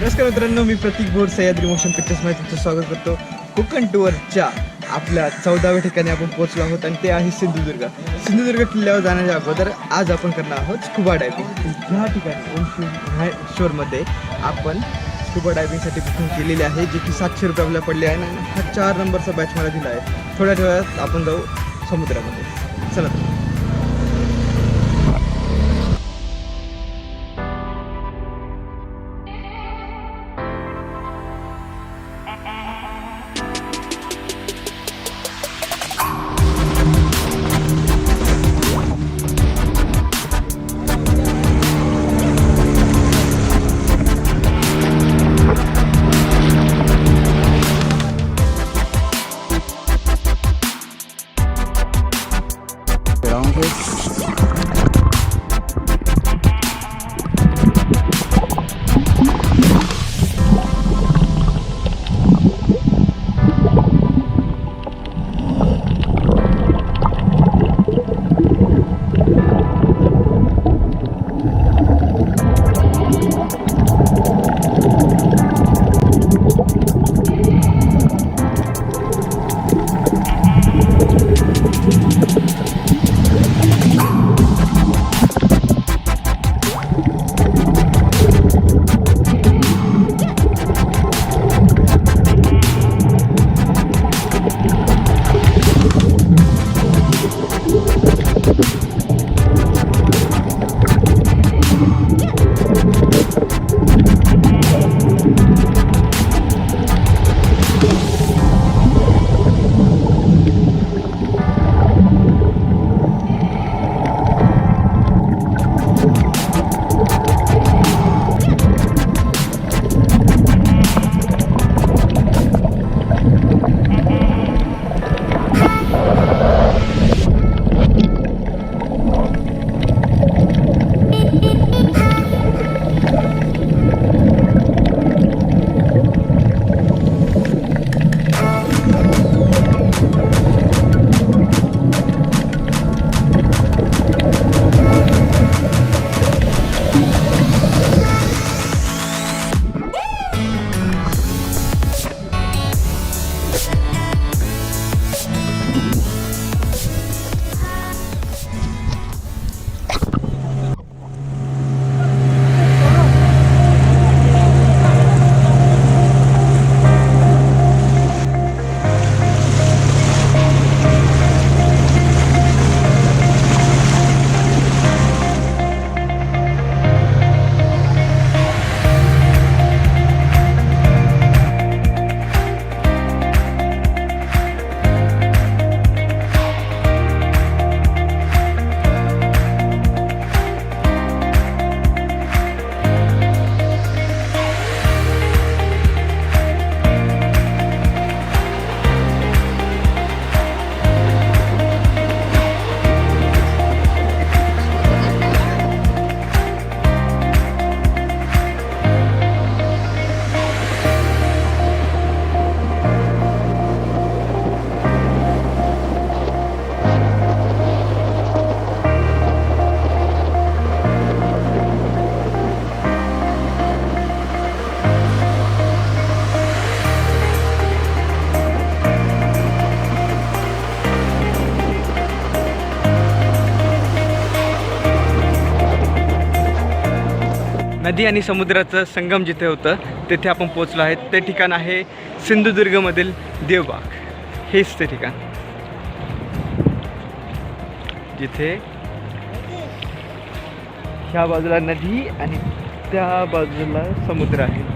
नमस्कार मित्रांनो, मी प्रतीक bore Sahyadri motion पिक्चर्समध्ये तुमचं स्वागत करतो. कोकण टूरच्या आपल्या 14व्या ठिकाणी आपण पोहोचलो आहोत आणि ते आहे सिंधुदुर्ग. सिंधुदुर्ग किल्ल्यावर जाण्याच्या अगोदर आज आपण करणार आहोत स्कुबा डायव्हिंग. ह्या ठिकाणी शोरमध्ये आपण स्कुबा डायव्हिंगसाठी बुकिंग केलेली आहे, जे की 700 रुपये आपल्याला पडले आहे आणि हा 4 नंबरचा बॅच मला दिला आहे. थोड्या वेळात आपण जाऊ समुद्रामध्ये. चला. नदी आणि समुद्राचं संगम जिथे होतं तेथे आपण पोचलो आहे. ते ठिकाण आहे सिंधुदुर्गमधील देवबाग. हेच ते ठिकाण जिथे ह्या बाजूला नदी आणि त्या बाजूला समुद्र आहे.